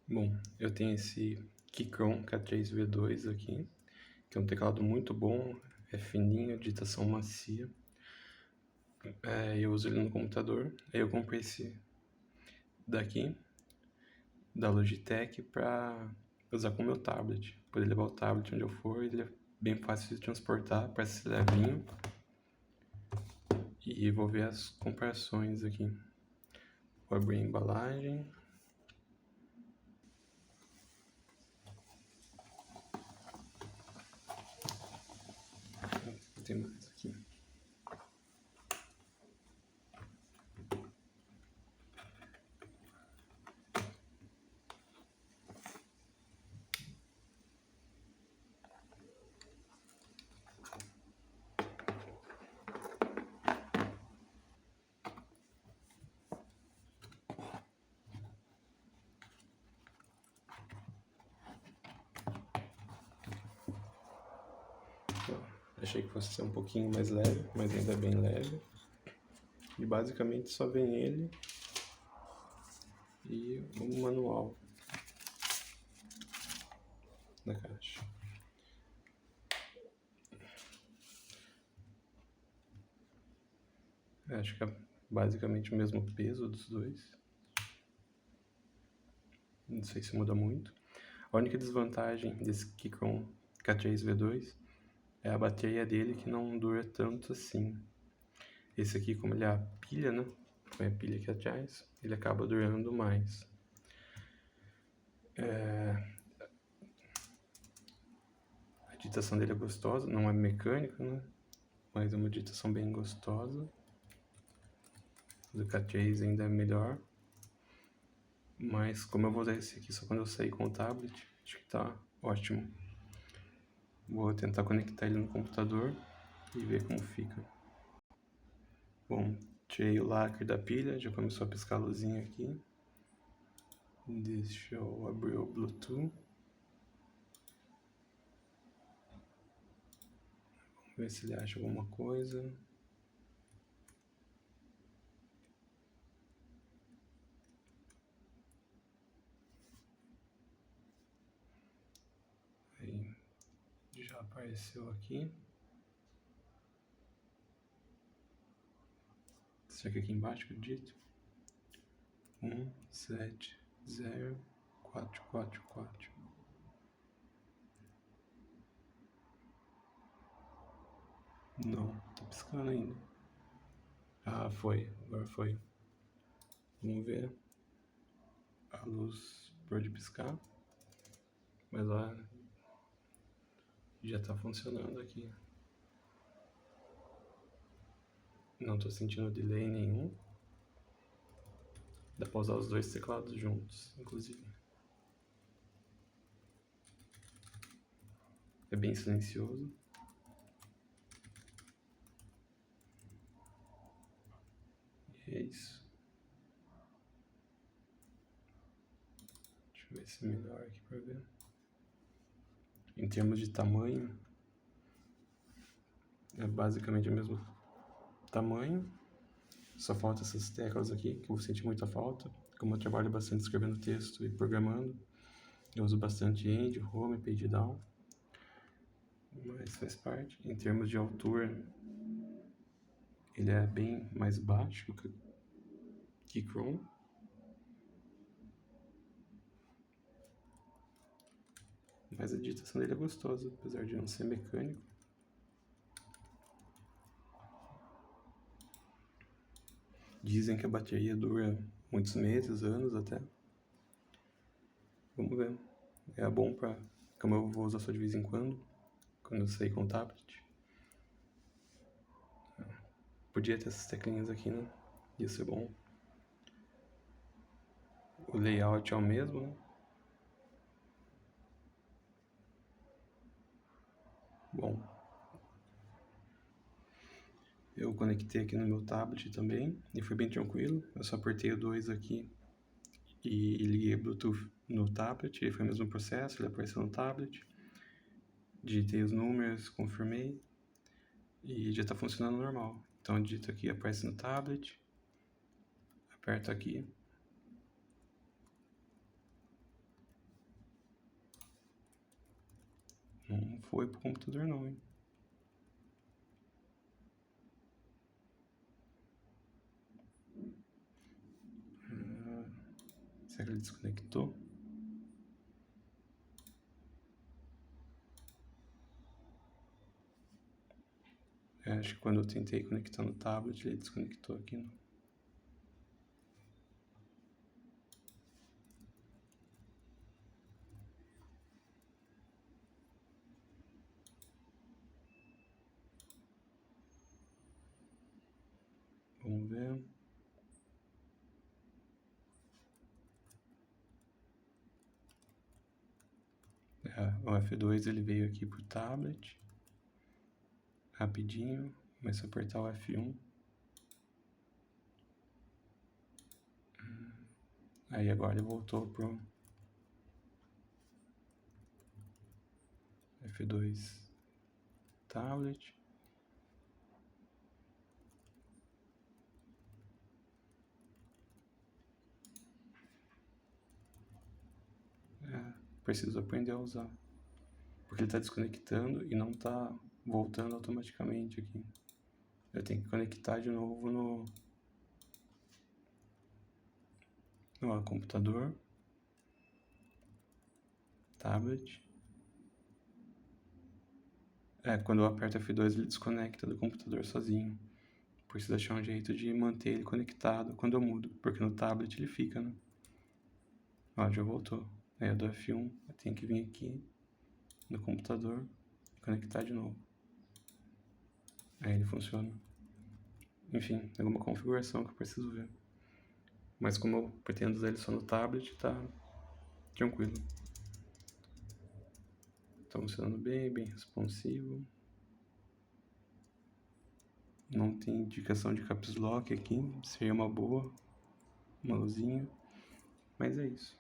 Bom, eu tenho esse Keychron K3V2 aqui, que é um teclado muito bom, é fininho, digitação macia. Eu uso ele no computador. Aí eu comprei esse daqui, da Logitech, para usar com o meu tablet. Poder levar o tablet onde eu for, ele é bem fácil de transportar, parece ser levinho. E vou ver as comparações aqui. Vou abrir a embalagem. Tem mais aqui. Achei que fosse ser um pouquinho mais leve, mas ainda é bem leve. E basicamente só vem ele e um manual na caixa. Acho que é basicamente o mesmo peso dos dois. Não sei se muda muito. A única desvantagem desse Keychron K3V2 é a bateria dele, que não dura tanto assim. Esse aqui, como ele é a pilha, né? Põe a pilha aqui atrás, ele acaba durando mais. A digitação dele é gostosa, não é mecânica, né? Mas é uma digitação bem gostosa. O do K3 ainda é melhor. Mas como eu vou usar esse aqui só quando eu sair com o tablet, acho que tá ótimo. Vou tentar conectar ele no computador e ver como fica. Bom, tirei o lacre da pilha, já começou a piscar a luzinha aqui. Deixa eu abrir o Bluetooth. Vamos ver se ele acha alguma coisa. Aí, já apareceu aqui. Será que aqui embaixo acredito? 170444. Não, tá piscando ainda. Ah, foi. Agora foi. Vamos ver. A luz pode piscar. Mas lá já tá funcionando aqui. Não tô sentindo delay nenhum. Dá pra usar os dois teclados juntos, inclusive. É bem silencioso. E é isso. Deixa eu ver se é melhor aqui pra ver. Em termos de tamanho, é basicamente o mesmo tamanho. Só falta essas teclas aqui, que eu vou sentir muita falta. Como eu trabalho bastante escrevendo texto e programando, eu uso bastante End, Home, Page Down. Mas faz parte. Em termos de altura, ele é bem mais baixo que o Keychron. Mas a digitação dele é gostosa, apesar de não ser mecânico. Dizem que a bateria dura muitos meses, anos até. Vamos ver. É bom pra... Como eu vou usar só de vez em quando eu sair com o tablet. Podia ter essas teclinhas aqui, né? Ia ser bom. O layout é o mesmo, né? Bom. Eu conectei aqui no meu tablet também e foi bem tranquilo. Eu só apertei o 2 aqui e liguei o Bluetooth no tablet. E foi o mesmo processo, ele apareceu no tablet. Digitei os números, confirmei e já está funcionando normal. Então digito aqui, aparece no tablet, aperto aqui Não foi pro computador não, hein? Será que ele desconectou? Acho que quando eu tentei conectar no tablet, ele desconectou aqui. Não. Vamos ver. O F2 ele veio aqui pro tablet. Rapidinho. Mas se eu apertar o F1... Aí agora ele voltou pro F2 tablet. Preciso aprender a usar. Porque ele está desconectando e não está voltando automaticamente aqui. Eu tenho que conectar de novo no computador, tablet. Quando eu aperto F2 ele desconecta do computador sozinho. Preciso achar um jeito de manter ele conectado quando eu mudo, porque no tablet ele fica, né? Ó, já voltou. Aí eu dou F1, eu tenho que vir aqui no computador e conectar de novo. Aí ele funciona. Enfim, tem alguma configuração que eu preciso ver. Mas como eu pretendo usar ele só no tablet, tá tranquilo. Tá funcionando bem responsivo. Não tem indicação de caps lock aqui, seria uma boa, uma luzinha. Mas é isso.